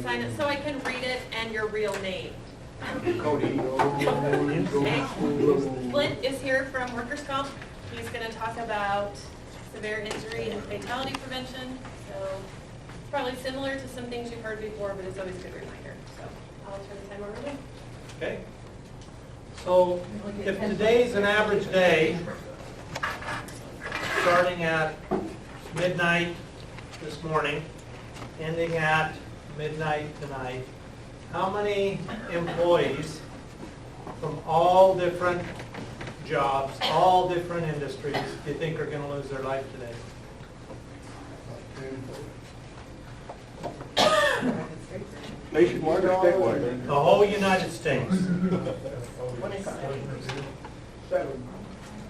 sign it so I can read it and your real name. Cody. Okay. Flint is here from Workers' Comp. He's going to talk about severe injury and fatality prevention. So it's probably similar to some things you've heard before, but it's always a good reminder. So I'll turn the time over to him. Okay. So if today's an average day, starting at midnight this morning, ending at midnight tonight, how many employees from all different jobs, all different industries, do you think are going to lose their life today? Nationwide or statewide? The whole United States. 7.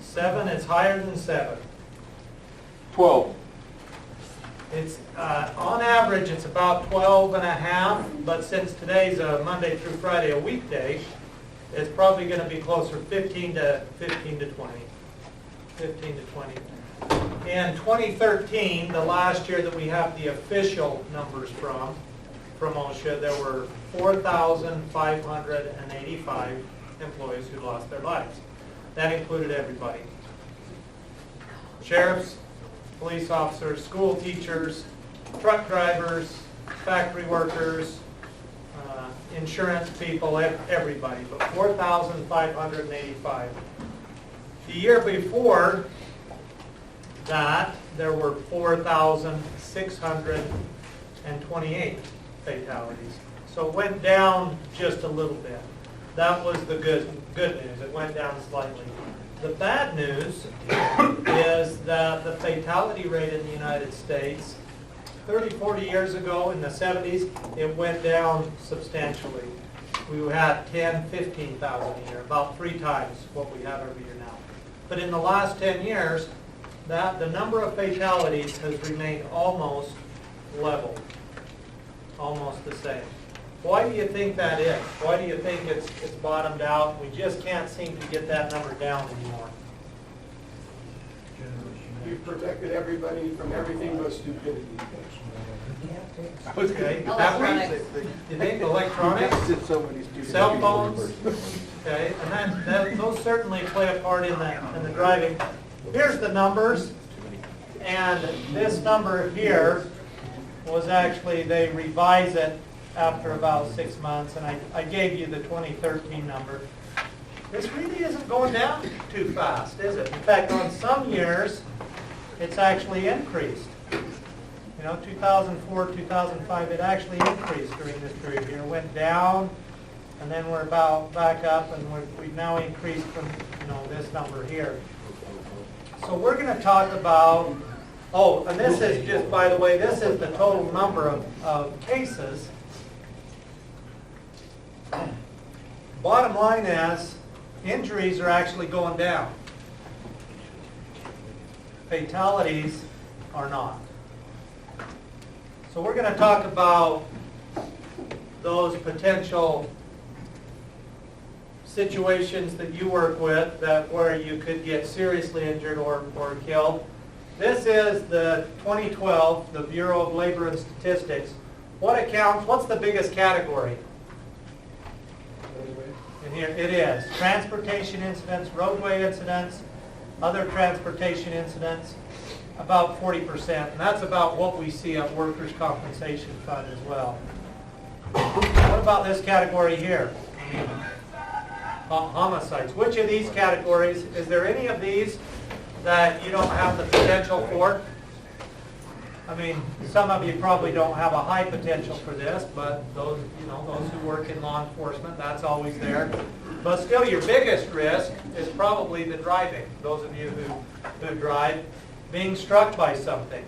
7 is higher than 7. 12. It's, on average, it's about 12 and a half, but since today's a Monday through Friday, a weekday, it's probably going to be closer 15 to 20. 15 to 20. In 2013, the last year that we have the official numbers from OSHA, there were 4,585 employees who lost their lives. That included everybody. Sheriffs, police officers, school teachers, truck drivers, factory workers, insurance people, everybody, but 4,585. The year before that, there were 4,628 fatalities. So it went down just a little bit. That was the good news. It went down slightly. The bad news is that the fatality rate in the United States, 30, 40 years ago in the 70s, it went down substantially. We had 10, 15,000 a year, about 3 times what we have every year now. But in the last 10 years, the number of fatalities has remained almost level, almost the same. Why do you think that is? Why do you think it's bottomed out? We just can't seem to get that number down anymore. We've protected everybody from everything but stupidity. Okay. Electronics. You think electronics? Cell phones? Okay, and those certainly play a part in the driving. Here's the numbers, and this number here was actually, they revise it after about 6 months, and I gave you the 2013 number. This really isn't going down too fast, is it? In fact, on some years, it's actually increased. You know, 2004, 2005, it actually increased during this period here. It went down, and then we're about back up, and we've now increased from, this number here. So we're going to talk about, and this is just, by the way, this is the total number of cases. Bottom line is, injuries are actually going down. Fatalities are not. So we're going to talk about those potential situations that you work with where you could get seriously injured or killed. This is the 2012, the Bureau of Labor and Statistics. What's the biggest category? And here it is. Transportation incidents, roadway incidents, other transportation incidents, about 40%. And that's about what we see at Workers' Compensation Fund as well. What about this category here? Homicides. Which of these categories, is there any of these that you don't have the potential for? I mean, some of you probably don't have a high potential for this, but those who work in law enforcement, that's always there. But still, your biggest risk is probably the driving. Those of you who drive, being struck by something.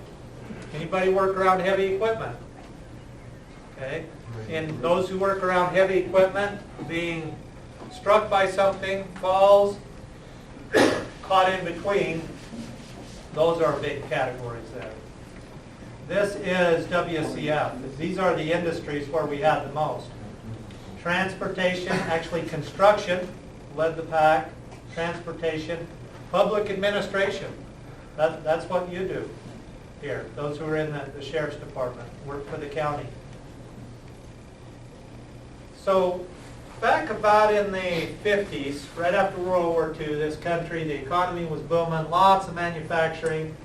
Anybody work around heavy equipment? Okay. And those who work around heavy equipment, being struck by something, falls, caught in between, those are big categories there. This is WCF. These are the industries where we have the most. Transportation, actually construction, led the pack. Transportation, public administration. That's what you do here. Those who are in the sheriff's department, work for the county. So back about in the 50s, right after World War II, this country, the economy was booming, lots of manufacturing.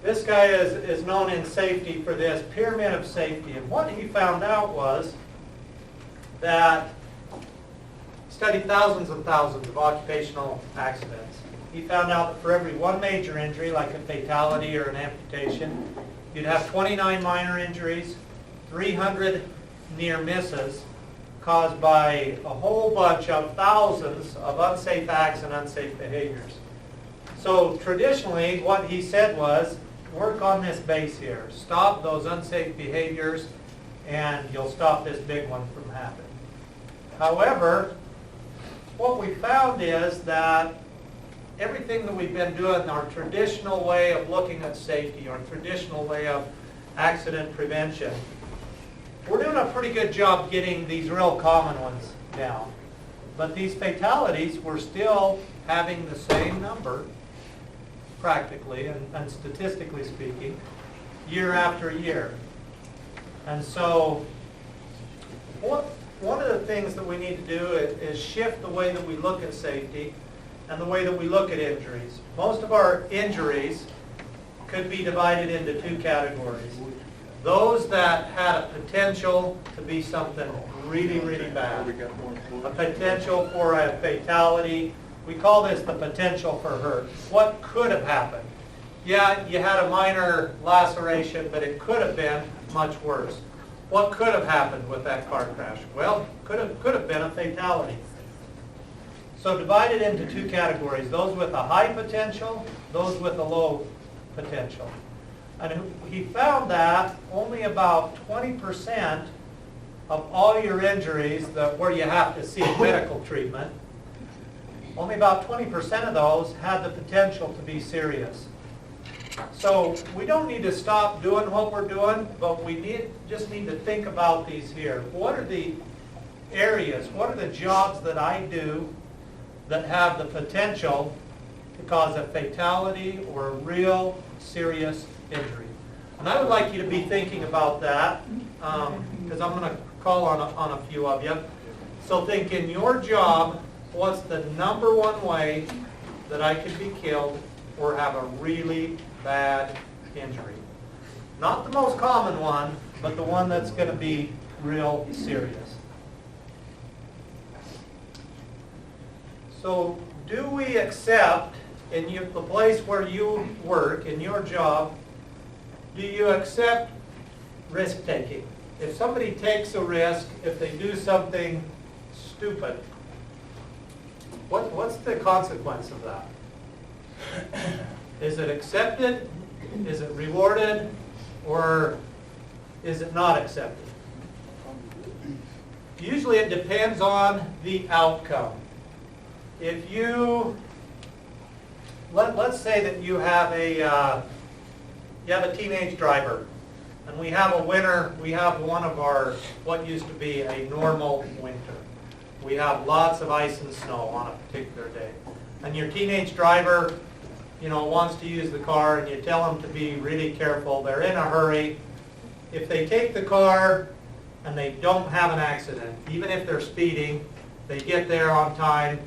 This guy is known in safety for this pyramid of safety. And what he found out was that he studied thousands and thousands of occupational accidents. He found out that for every one major injury, like a fatality or an amputation, you'd have 29 minor injuries, 300 near misses caused by a whole bunch of thousands of unsafe acts and unsafe behaviors. So traditionally, what he said was, work on this base here. Stop those unsafe behaviors, and you'll stop this big one from happening. However, what we found is that everything that we've been doing, our traditional way of looking at safety, our traditional way of accident prevention, we're doing a pretty good job getting these real common ones down. But these fatalities, we're still having the same number, practically and statistically speaking, year after year. And so one of the things that we need to do is shift the way that we look at safety and the way that we look at injuries. Most of our injuries could be divided into two categories. Those that had a potential to be something really, really bad. A potential for a fatality. We call this the potential for hurt. What could have happened? Yeah, you had a minor laceration, but it could have been much worse. What could have happened with that car crash? Well, could have been a fatality. So divided into two categories, those with a high potential, those with a low potential. And he found that only about 20% of all your injuries where you have to seek medical treatment, only about 20% of those had the potential to be serious. So we don't need to stop doing what we're doing, but we just need to think about these here. What are the areas, what are the jobs that I do that have the potential to cause a fatality or a real serious injury? And I would like you to be thinking about that, because I'm going to call on a few of you. So think in your job, what's the number one way that I could be killed or have a really bad injury? Not the most common one, but the one that's going to be real serious. So do we accept, in the place where you work, in your job, do you accept risk-taking? If somebody takes a risk, if they do something stupid, what's the consequence of that? Is it accepted? Is it rewarded? Or is it not accepted? Usually it depends on the outcome. If you, let's say that you have a teenage driver, and we have a winter, we have one of our, what used to be a normal winter. We have lots of ice and snow on a particular day. And your teenage driver, wants to use the car, and you tell them to be really careful. They're in a hurry. If they take the car and they don't have an accident, even if they're speeding, they get there on time,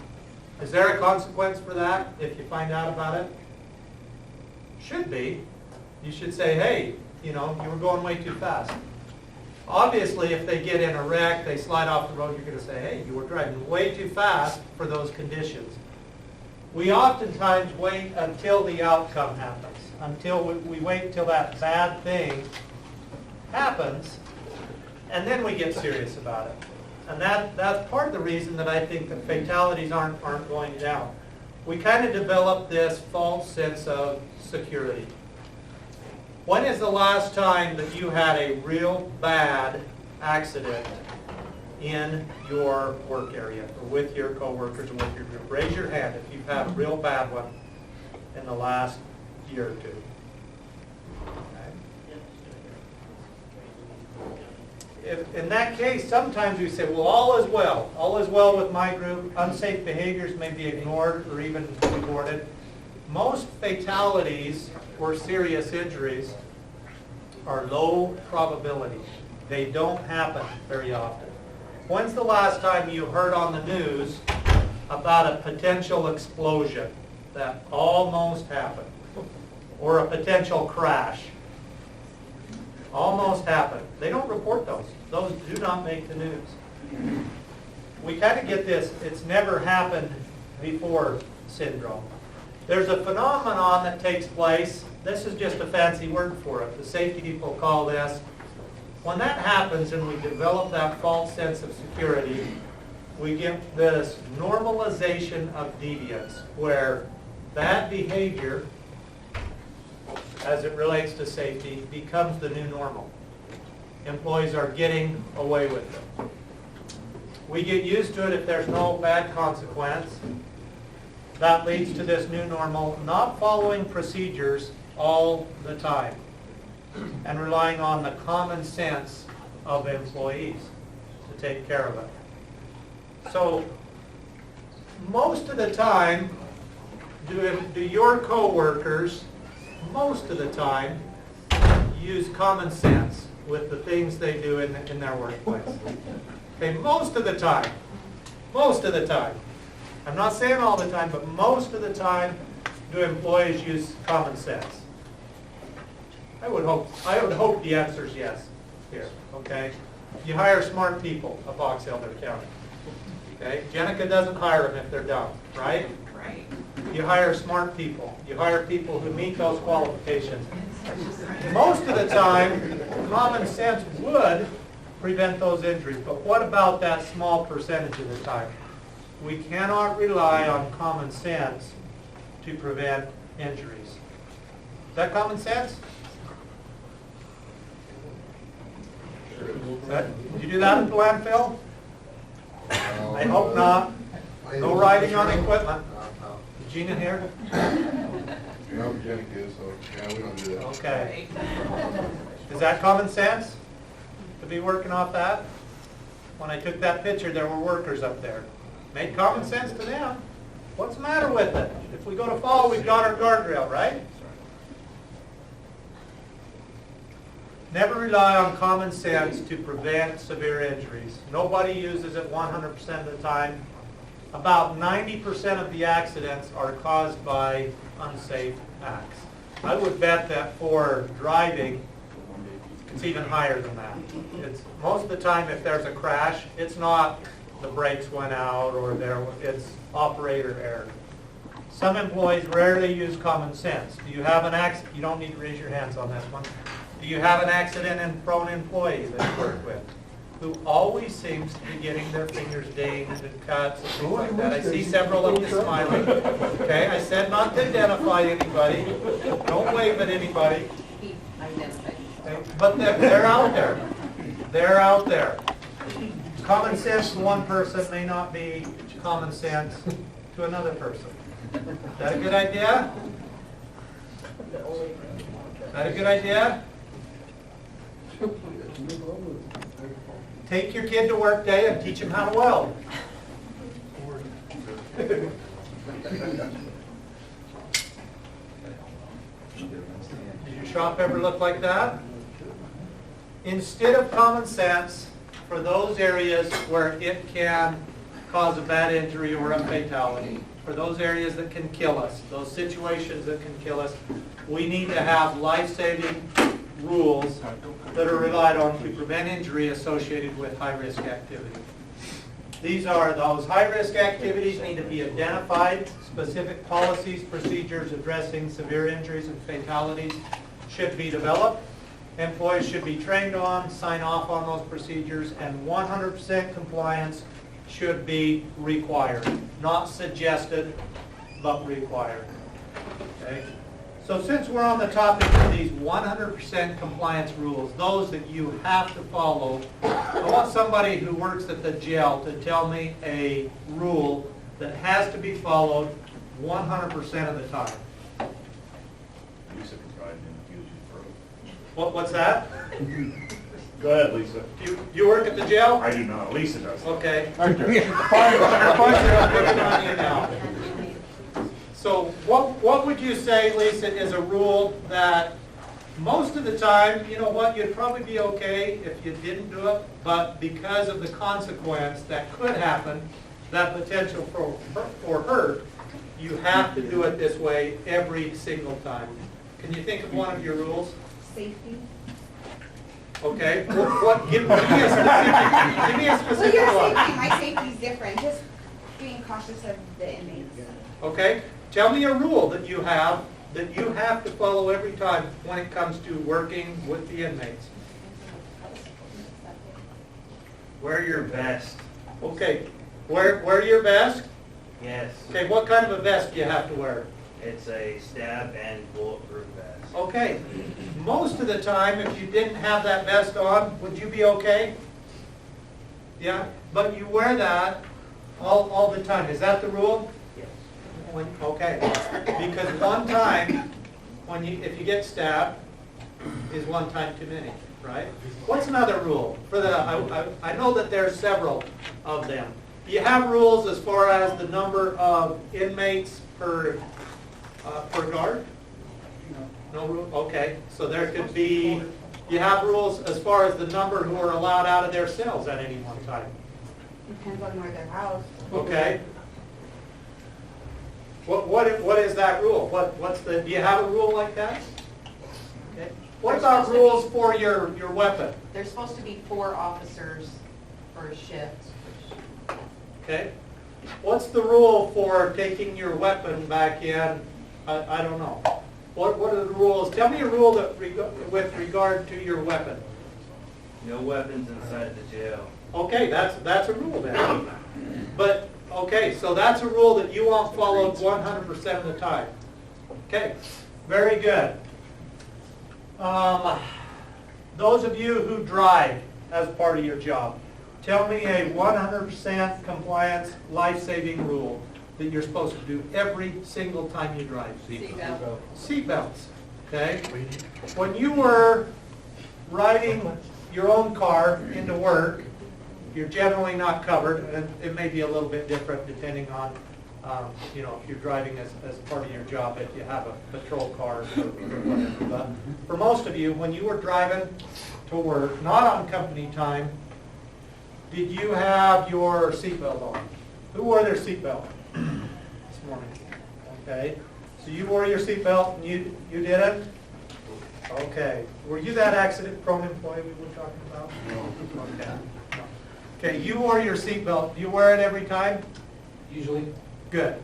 is there a consequence for that if you find out about it? Should be. You should say, hey, you were going way too fast. Obviously, if they get in a wreck, they slide off the road, you're going to say, hey, you were driving way too fast for those conditions. We oftentimes wait until the outcome happens, until we wait until that bad thing happens, and then we get serious about it. And that's part of the reason that I think that fatalities aren't going down. We kind of develop this false sense of security. When is the last time that you had a real bad accident in your work area or with your coworkers or with your group? Raise your hand if you've had a real bad one in the last year or two. If, in that case, sometimes we say, well, all is well. All is well with my group. Unsafe behaviors may be ignored or even rewarded. Most fatalities or serious injuries are low probability. They don't happen very often. When's the last time you heard on the news about a potential explosion that almost happened? Or a potential crash? Almost happened. They don't report those. Those do not make the news. We kind of get this, it's never happened before syndrome. There's a phenomenon that takes place. This is just a fancy word for it. The safety people call this. When that happens and we develop that false sense of security, we get this normalization of deviance, where bad behavior, as it relates to safety, becomes the new normal. Employees are getting away with it. We get used to it if there's no bad consequence. That leads to this new normal, not following procedures all the time and relying on the common sense of employees to take care of it. So most of the time, do your coworkers, most of the time, use common sense with the things they do in their workplace? Okay, most of the time. Most of the time. I'm not saying all the time, but most of the time, do employees use common sense? I would hope the answer is yes here, okay? You hire smart people at Box Elder County. Okay? Jenica doesn't hire them if they're dumb, right? Right. You hire smart people. You hire people who meet those qualifications. Most of the time, common sense would prevent those injuries. But what about that small percentage of the time? We cannot rely on common sense to prevent injuries. Is that common sense? Did you do that at the landfill? I hope not. No riding on equipment. Is Gina here? No, Jenny is, so yeah, we don't do that. Okay. Is that common sense to be working off that? When I took that picture, there were workers up there. Made common sense to them. What's the matter with it? If we go to fall, we've got our guardrail, right? Never rely on common sense to prevent severe injuries. Nobody uses it 100% of the time. About 90% of the accidents are caused by unsafe acts. I would bet that for driving, it's even higher than that. It's most of the time, if there's a crash, it's not the brakes went out or it's operator error. Some employees rarely use common sense. Do you have an accident? You don't need to raise your hands on this one. Do you have an accident and prone employee that you work with who always seems to be getting their fingers dinged and cuts and things like that? I see several of you smiling. Okay, I said not to identify anybody. Don't wave at anybody. Okay? But they're out there. They're out there. Common sense to one person may not be common sense to another person. Is that a good idea? Is that a good idea? Take your kid to work day and teach him how to weld. Does your shop ever look like that? Instead of common sense, for those areas where it can cause a bad injury or a fatality, for those areas that can kill us, those situations that can kill us, we need to have life-saving rules that are relied on to prevent injury associated with high-risk activity. These are those high-risk activities need to be identified. Specific policies, procedures addressing severe injuries and fatalities should be developed. Employees should be trained on, sign off on those procedures, and 100% compliance should be required. Not suggested, but required. Okay? So since we're on the topic of these 100% compliance rules, those that you have to follow, I want somebody who works at the jail to tell me a rule that has to be followed 100% of the time. Lisa can try and infuse you What's that? Go ahead, Lisa. You work at the jail? I do not. Lisa does. Okay. Right there. Picking on you now. So what would you say, Lisa, is a rule that Most of the time, you know what, you'd probably be okay if you didn't do it, but because of the consequence that could happen, that potential for hurt, you have to do it this way every single time. Can you think of one of your rules? Safety. Okay, give me a specific, give me a Well, specific your one. safety, my safety's different, just being cautious of the inmates. Okay, tell me a rule that you have to follow every time when it comes to working with the inmates. Wear your vest. Okay, wear your vest. Yes. Okay, what kind of a vest do you have to wear? It's a stab and bulletproof vest. Okay, most of the time, if you didn't have that vest on, would you be okay? Yeah, but you wear that all the time. Is that the rule? Yes. Okay, because one time, if you get stabbed, is one time too many, right? What's another rule? I know that there's several of them. Do you have rules as far as the number of inmates per guard? No rule? Okay, so there could be, you have rules as far as the number who are allowed out of their cells at any one time. Depends on where they're housed. Okay. What is that rule? Do you have a rule like that? Okay. What about rules for your weapon? There's supposed to be 4 officers per shift. Okay. What's the rule for taking your weapon back in? I don't know. What are the rules? Tell me a rule with regard to your weapon. No weapons inside the jail. Okay, that's a rule then. But, okay, so that's a rule that you want followed 100% of the time. Okay, very good. Those of you who drive as part of your job, tell me a 100% compliance life-saving rule that you're supposed to do every single time you drive. Seatbelt. Seatbelts, okay? When you were riding your own car into work, you're generally not covered, and it may be a little bit different depending on, if you're driving as part of your job, if you have a patrol car or whatever. But for most of you, when you were driving to work, not on company time, did you have your seatbelt on? Who wore their seatbelt this morning? Okay, so you wore your seatbelt and you didn't? Okay, were you that accident-prone employee we were talking about? No. Okay. Okay, you wore your seatbelt. Do you wear it every time? Usually. Good.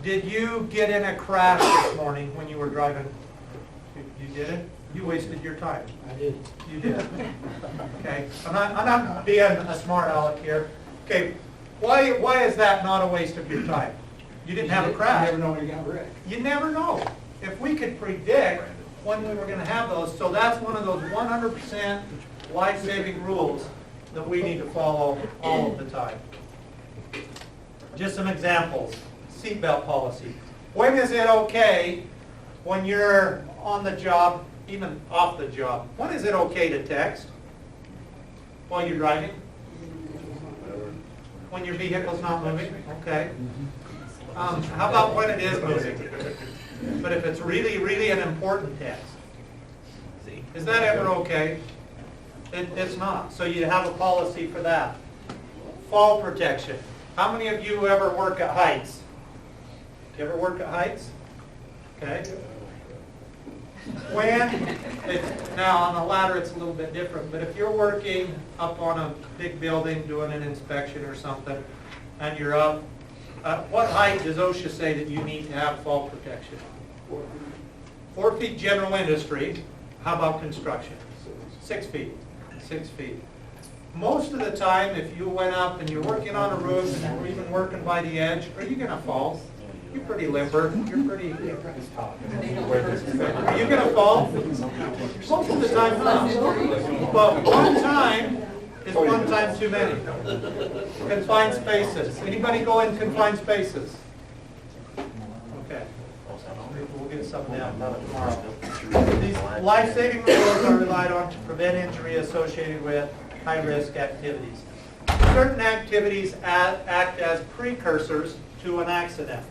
Did you get in a crash this morning when you were driving? You didn't? You wasted your time. I did. You did. Okay, I'm not being a smart aleck here. Okay, why is that not a waste of your time? You didn't have a crash. You never know when you got wrecked. You never know. If we could predict when we were going to have those, so that's one of those 100% life-saving rules that we need to follow all of the time. Just some examples. Seatbelt policy. When is it okay when you're on the job, even off the job? When is it okay to text? While you're driving? When your vehicle's not moving? Okay. How about when it is moving? But if it's really, really an important text, is that ever okay? It's not. So you have a policy for that. Fall protection. How many of you ever work at heights? Do you ever work at heights? Okay. Now on a ladder it's a little bit different, but if you're working up on a big building doing an inspection or something, and you're up, what height does OSHA say that you need to have fall protection? 4 feet general industry. How about construction? 6 feet. 6 feet. Most of the time, if you went up and you're working on a roof and you're even working by the edge, are you going to fall? You're pretty limber. You're pretty... Are you going to fall? Most of the time, not. But one time is one time too many. Confined spaces. Anybody go in confined spaces? Okay. We'll get something out about it tomorrow. These life-saving rules are relied on to prevent injury associated with high-risk activities. Certain activities act as precursors to an accident.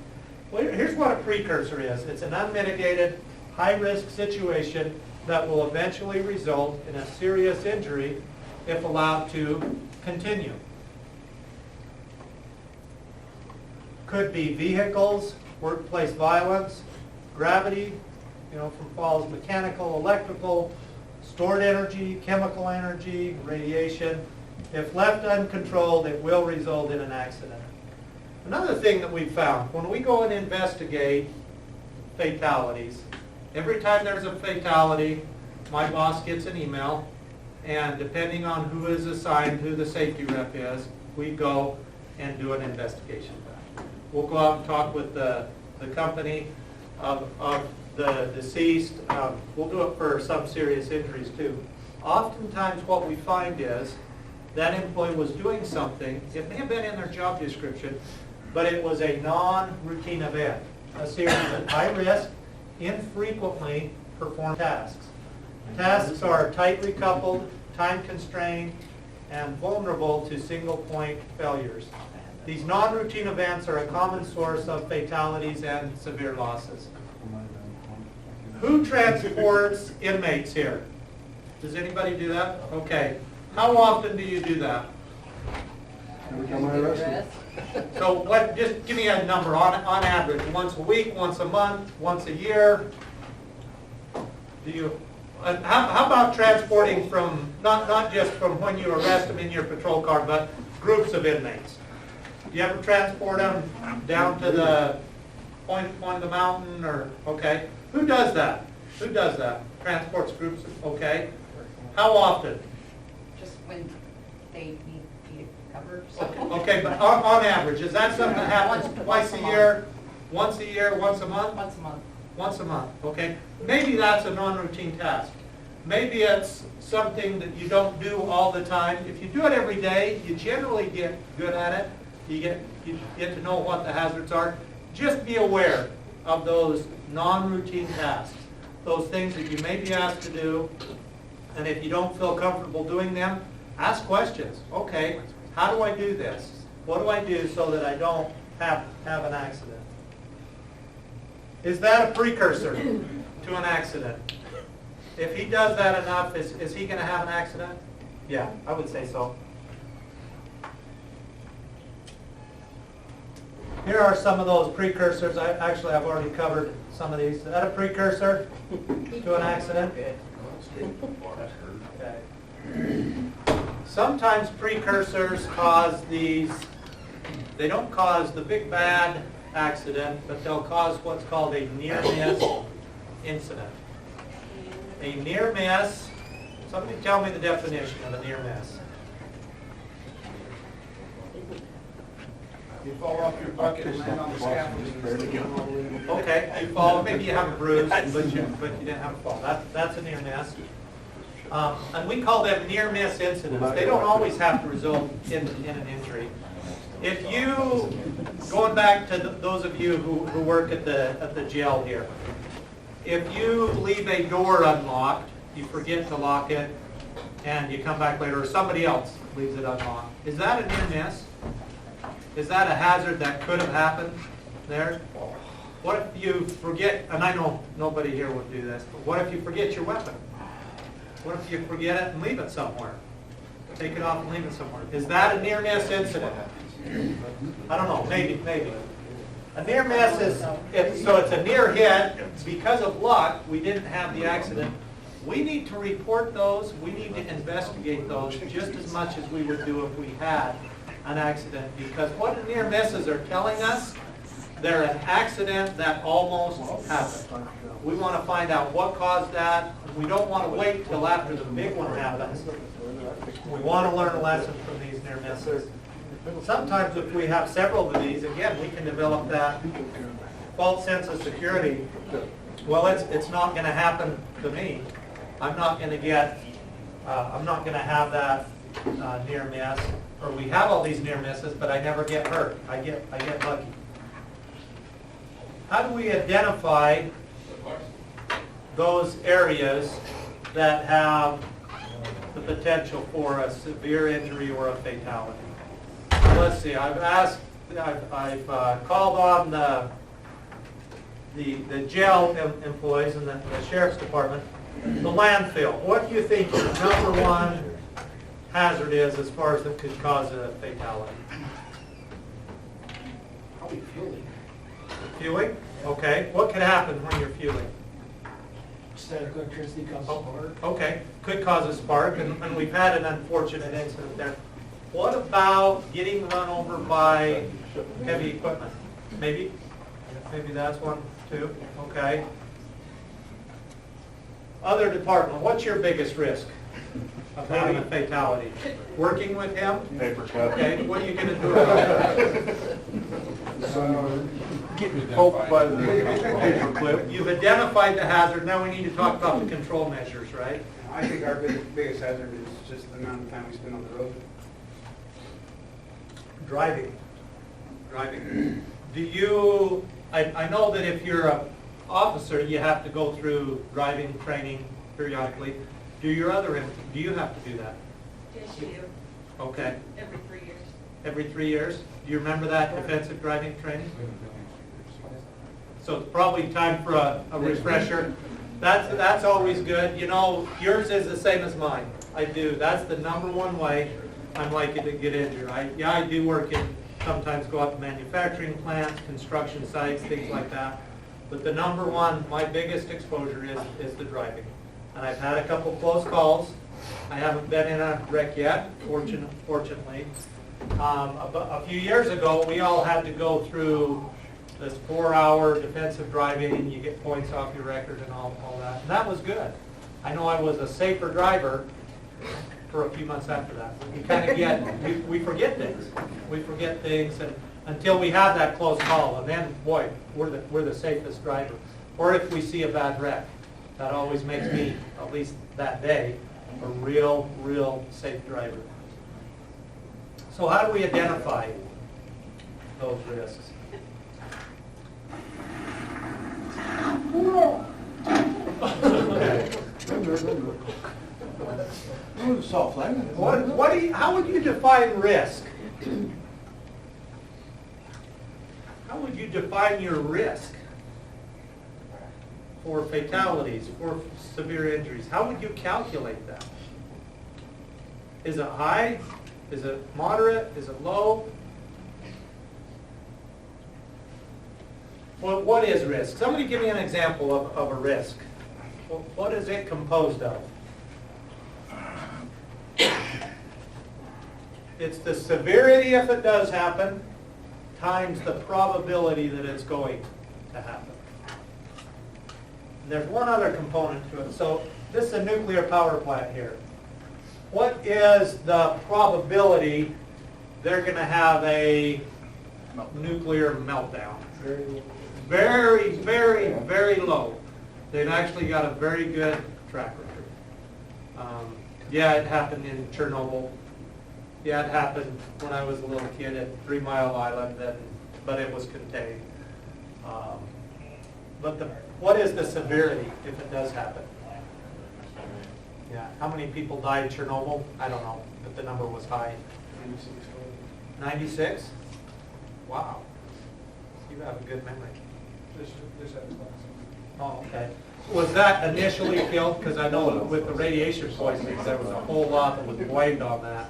Well, here's what a precursor is. It's an unmitigated, high-risk situation that will eventually result in a serious injury if allowed to continue. Could be vehicles, workplace violence, gravity, from falls, mechanical, electrical, stored energy, chemical energy, radiation. If left uncontrolled, it will result in an accident. Another thing that we've found, when we go and investigate fatalities, every time there's a fatality, my boss gets an email, and depending on who is assigned, who the safety rep is, we go and do an investigation. We'll go out and talk with the company of the deceased. We'll do it for some serious injuries too. Oftentimes what we find is that employee was doing something, it may have been in their job description, but it was a non-routine event, a series of high-risk, infrequently performed tasks. Tasks are tightly coupled, time-constrained, and vulnerable to single-point failures. These non-routine events are a common source of fatalities and severe losses. Who transports inmates here? Does anybody do that? Okay. How often do you do that? Every time I arrested. So just give me a number on average. Once a week, once a month, once a year? Do you? How about transporting from, not just from when you arrest them in your patrol car, but groups of inmates? Do you ever transport them down to the point of the mountain or, okay? Who does that? Who does that? Transports groups, okay? How often? Just when they need cover or something. Okay, but on average, is that something that happens twice a year, once a year, once a month? Once a month. Once a month, okay? Maybe that's a non-routine task. Maybe it's something that you don't do all the time. If you do it every day, you generally get good at it. You get to know what the hazards are. Just be aware of those non-routine tasks, those things that you may be asked to do, and if you don't feel comfortable doing them, ask questions. Okay, how do I do this? What do I do so that I don't have an accident? Is that a precursor to an accident? If he does that enough, is he going to have an accident? Yeah, I would say so. Here are some of those precursors. I've already covered some of these. Is that a precursor to an accident? Okay. Sometimes precursors cause these, they don't cause the big bad accident, but they'll cause what's called a near-miss incident. A near-miss, somebody tell me the definition of a near-miss. You fall off your bucket and land on the scaffolding. Okay, you fall, maybe you have a bruise, but you didn't have a fall. That's a near miss. And we call them near miss incidents. They don't always have to result in an injury. If you, going back to those of you who work at the jail here, if you leave a door unlocked, you forget to lock it, and you come back later, or somebody else leaves it unlocked, is that a near miss? Is that a hazard that could have happened there? What if you forget, and I know nobody here would do this, but what if you forget your weapon? What if you forget it and leave it somewhere? Take it off and leave it somewhere. Is that a near-miss incident? I don't know, maybe. A near miss is, so it's a near hit. Because of luck, we didn't have the accident. We need to report those. We need to investigate those just as much as we would do if we had an accident, because what the near misses are telling us, they're an accident that almost happened. We want to find out what caused that. We don't want to wait till after the big one happens. We want to learn a lesson from these near misses. Sometimes if we have several of these, again, we can develop that false sense of security. Well, it's not going to happen to me. I'm not going to have that near miss. Or we have all these near misses, but I never get hurt. I get lucky. How do we identify those areas that have the potential for a severe injury or a fatality? Let's see. I've called on the jail employees and the sheriff's department. The landfill, what do you think your number one hazard is as far as that could cause a fatality? Probably fueling. Fueling? Okay. What could happen when you're fueling? Static electricity comes apart. Okay, could cause a spark, and we've had an unfortunate incident there. What about getting run over by heavy equipment? Maybe that's one too, okay. Other department, what's your biggest risk of having a fatality? Working with him? Paper cut. Okay, what are you gonna do about it? Getting poked by the paper clip. You've identified the hazard, now we need to talk about the control measures, right? I think our biggest hazard is just the amount of time we spend on the road Driving. driving. Do you, I know that if you're an officer, you have to go through driving training periodically. Do you have to do that? Yes, you do, Okay. every 3 years. Every 3 years? Do you remember that defensive driving training? So it's probably time for a refresher. That's always good. You know, yours is the same as mine. I do. That's the number one way I'm likely to get injured. I do work in, sometimes go out to manufacturing plants, construction sites, things like that. But the number one, my biggest exposure is the driving. And I've had a couple close calls. I haven't been in a wreck yet, fortunately. A few years ago, we all had to go through this 4-hour defensive driving, and you get points off your record and all that. And that was good. I know I was a safer driver for a few months after that. We kind of we forget things. We forget things and until we have that close call, and then, boy, we're the safest driver. Or if we see a bad wreck, that always makes me, at least that day, a real safe driver. So how do we identify those risks? How would you define risk? How would you define your risk for fatalities, for severe injuries? How would you calculate that? Is it high? Is it moderate? Is it low? Well, what is risk? Somebody give me an example of a risk. What is it composed of? It's the severity if it does happen times the probability that it's going to happen. And there's one other component to it. So this is a nuclear power plant here. What is the probability they're going to have a nuclear meltdown? Very, very, very low. They've actually got a very good track record. Yeah, it happened in Chernobyl. Yeah, it happened when I was a little kid at 3 Mile Island, but it was contained. But what is the severity if it does happen? Yeah, how many people died in Chernobyl? I don't know, but the number was high. 96? Wow. You have a good memory. Oh, okay. Was that initially killed? Because I know with the radiation poisoning, there was a whole lot that was blamed on that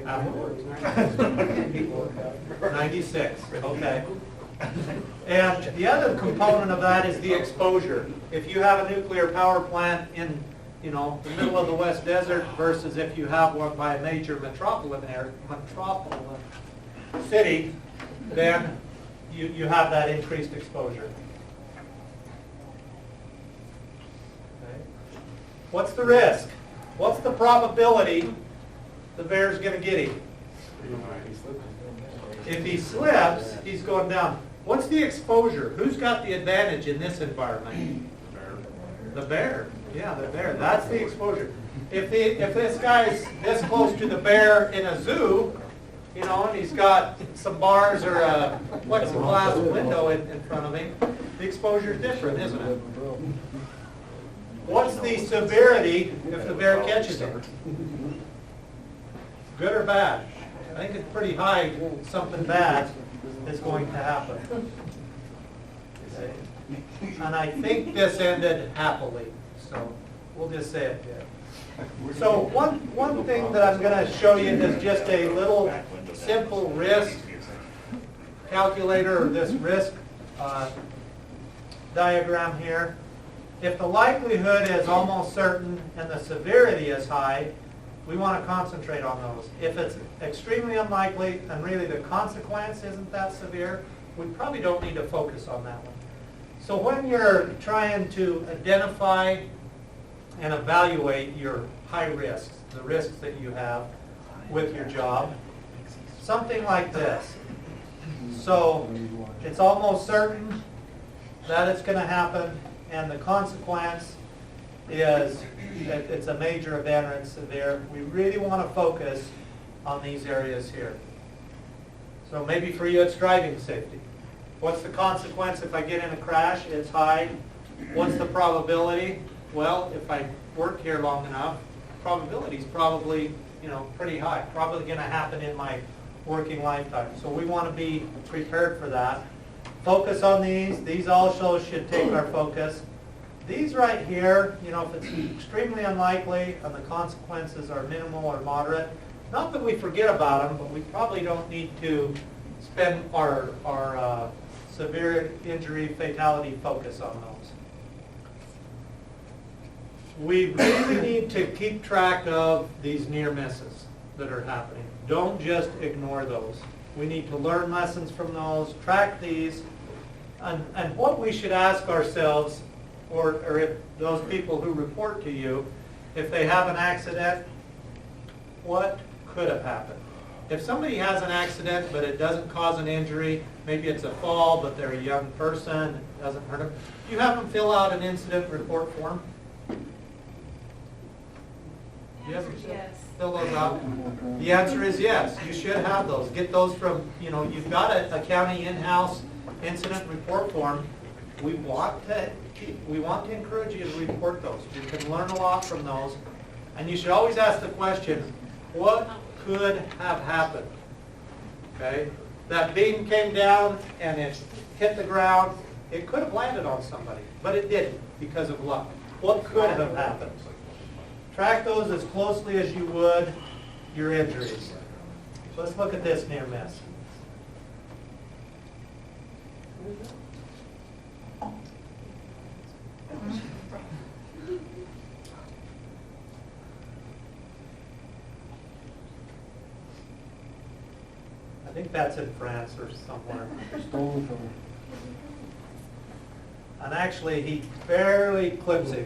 afterwards. 96, okay. And the other component of that is the exposure. If you have a nuclear power plant in, the middle of the West Desert versus if you have one by a major metropolitan city, then you have that increased exposure. Okay. What's the risk? What's the probability the bear's going to get him? If he slips, he's going down. What's the exposure? Who's got the advantage in this environment? The bear. Yeah, the bear. That's the exposure. If this guy's this close to the bear in a zoo, and he's got some bars or a plexiglass window in front of him, the exposure's different, isn't it? What's the severity if the bear catches him? Good or bad? I think it's pretty high. Something bad is going to happen. And I think this ended happily. So We'll just say it did. So one thing that I'm going to show you is just a little simple risk calculator, or this risk diagram here. If the likelihood is almost certain and the severity is high, we want to concentrate on those. If it's extremely unlikely and really the consequence isn't that severe, we probably don't need to focus on that one. So when you're trying to identify and evaluate your high risks, the risks that you have with your job, something like this. So it's almost certain that it's going to happen, and the consequence is that it's a major event or it's severe. We really want to focus on these areas here. So maybe for you it's driving safety. What's the consequence if I get in a crash? It's high. What's the probability? Well, if I work here long enough, probability is probably, pretty high. Probably going to happen in my working lifetime. So we want to be prepared for that. Focus on these. These also should take our focus. These right here, if it's extremely unlikely and the consequences are minimal or moderate, not that we forget about them, but we probably don't need to spend our severe injury fatality focus on those. We really need to keep track of these near misses that are happening. Don't just ignore those. We need to learn lessons from those, track these, and what we should ask ourselves, or if those people who report to you, if they have an accident, what could have happened? If somebody has an accident but it doesn't cause an injury, maybe it's a fall but they're a young person, it doesn't hurt them, you have them fill out an incident report form? Yes? Fill those out? The answer is yes. You should have those. Get those from, you've got a county in-house incident report form. We want to encourage you to report those. You can learn a lot from those. And you should always ask the question, what could have happened? Okay? That beam came down and it hit the ground. It could have landed on somebody, but it didn't because of luck. What could have happened? Track those as closely as you would your injuries. So let's look at this near miss. I think that's in France or somewhere. And actually, he barely clips him.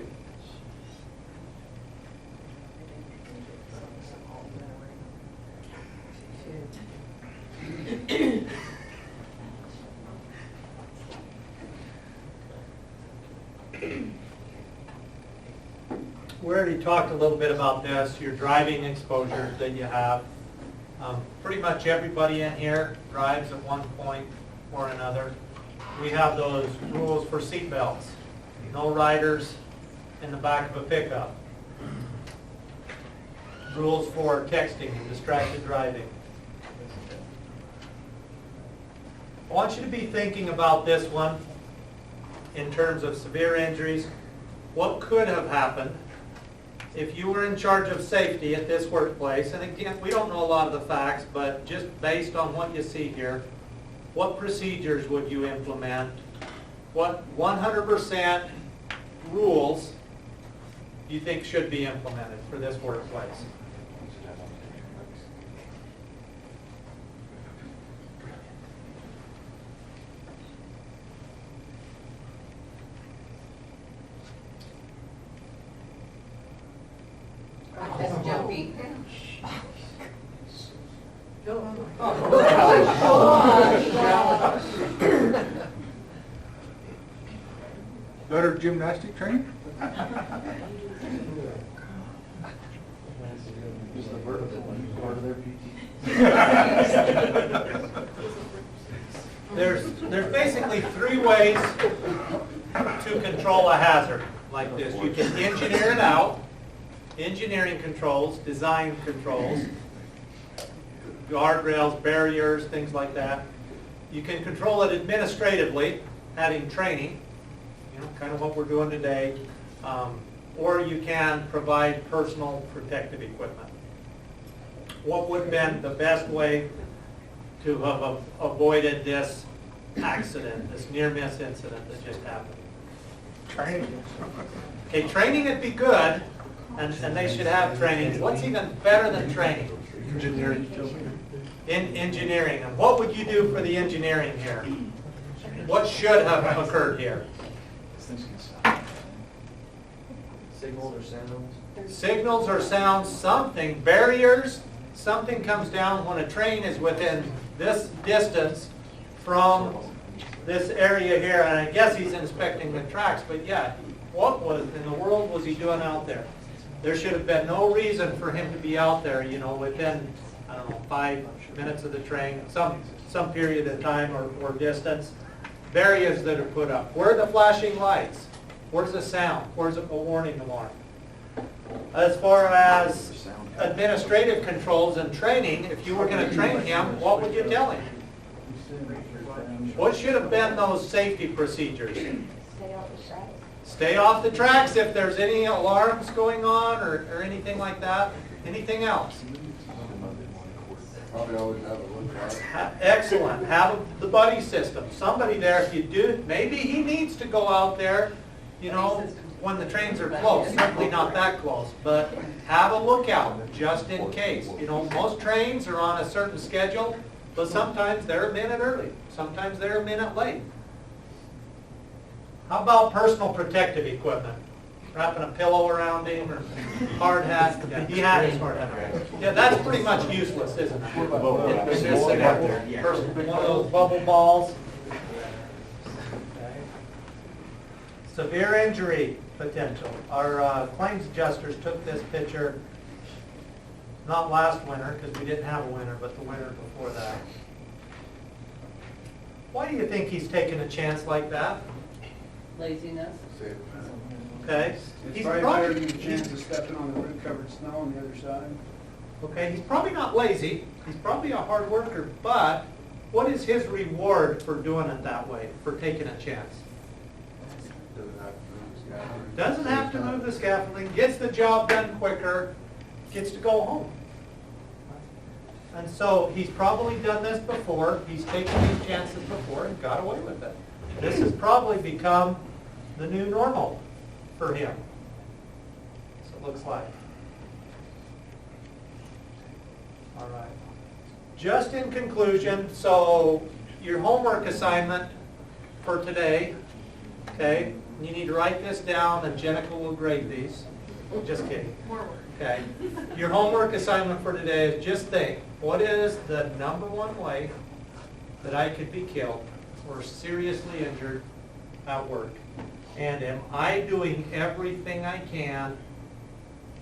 We already talked a little bit about this, your driving exposure that you have. Pretty much everybody in here drives at one point or another. We have those rules for seat belts. No riders in the back of a pickup. Rules for texting and distracted driving. I want you to be thinking about this one in terms of severe injuries. What could have happened if you were in charge of safety at this workplace? And again, we don't know a lot of the facts, but just based on what you see here, what procedures would you implement? What 100% rules do you think should be implemented for this workplace? That's jumpy. Better gymnastic training? Is the vertical one part of their PT? There's basically three ways to control a hazard like this. You can engineer it out, engineering controls, design controls, guardrails, barriers, things like that. You can control it administratively, having training, kind of what we're doing today. or you can provide personal protective equipment. What would have been the best way to have avoided this accident, this near-miss incident that just happened? Training. Okay, training would be good, and they should have training. What's even better than training? Engineering. In engineering. And what would you do for the engineering here? What should have occurred here? Signals or sounds? Signals or sounds, something, barriers, something comes down when a train is within this distance from this area here, and I guess he's inspecting the tracks, but yeah, what was in the world was he doing out there? There should have been no reason for him to be out there, you know, within, I don't know, 5 minutes of the train, some period of time or distance. Barriers that are put up. Where are the flashing lights? Where's the sound? Where's the warning alarm? As far as administrative controls and training, if you were going to train him, what would you tell him? What should have been those safety procedures? Stay off the tracks. Stay off the tracks if there's any alarms going on or anything like that. Anything else? Probably always have a look at it. Excellent. Have the buddy system. Somebody there, if you do, maybe he needs to go out there, you know, when the trains are close. Certainly not that close, but have a lookout just in case. You know, most trains are on a certain schedule, but sometimes they're a minute early. Sometimes they're a minute late. How about personal protective equipment? Wrapping a pillow around him or hard hat? Yeah, he had his hard hat. Yeah, that's pretty much useless, isn't it? It's just one of those bubble balls. Okay. Severe injury potential. Our claims adjusters took this picture not last winter because we didn't have a winter, but the winter before that. Why do you think he's taking a chance like that? Laziness. Safe. Okay. It's He's probably better probably, than the chance of stepping on the root-covered snow on the other side. okay, he's probably not lazy. He's probably a hard worker, but what is his reward for doing it that way, for taking a chance? Doesn't have to move the scaffolding. Doesn't have to move the scaffolding, gets the job done quicker, gets to go home. And so he's probably done this before, he's taken these chances before and got away with it. This has probably become the new normal for him. So it looks like. All right. Just in conclusion, so your homework assignment for today, okay, you need to write this down and Jenica will grade these. Just kidding. More work. Okay. Your homework assignment for today is just think, what is the number one way that I could be killed or seriously injured at work? And am I doing everything I can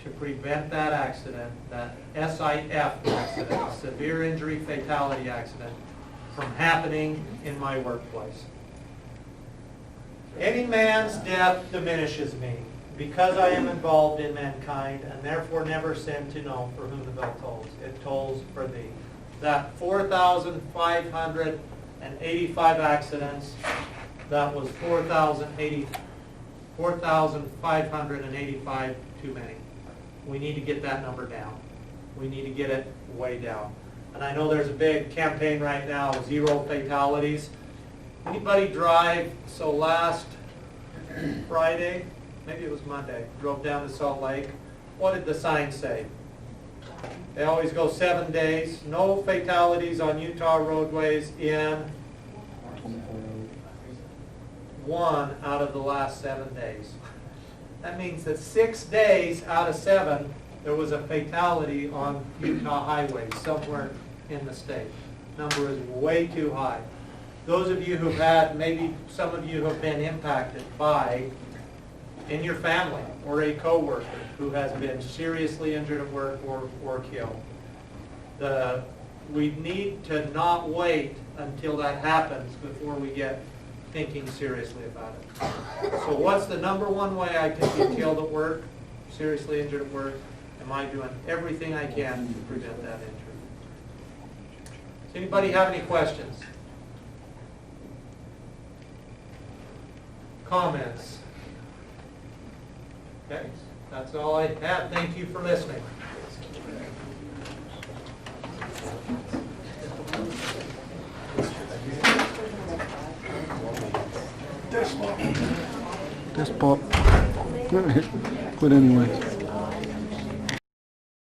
to prevent that accident, that SIF accident, severe injury fatality accident, from happening in my workplace? Any man's death diminishes me, because I am involved in mankind, and therefore never sin to know for whom the bell tolls. It tolls for thee. That 4,585 accidents, that was 4,585 too many. We need to get that number down. We need to get it way down. And I know there's a big campaign right now, 0 fatalities. Anybody drive, so last Friday, maybe it was Monday, drove down to Salt Lake. What did the sign say? They always go 7 days, no fatalities on Utah roadways in 1 out of the last 7 days. That means that 6 days out of 7, there was a fatality on Utah highways somewhere in the state. Number is way too high. Those of you who've had, maybe some of you have been impacted by, in your family, or a coworker who has been seriously injured at work or killed. We need to not wait until that happens before we get thinking seriously about it. So what's the number one way I can be killed at work, seriously injured at work? Am I doing everything I can to prevent that injury? Does anybody have any questions? Comments? Okay. That's all I have. Thank you for listening. This pop. But anyway.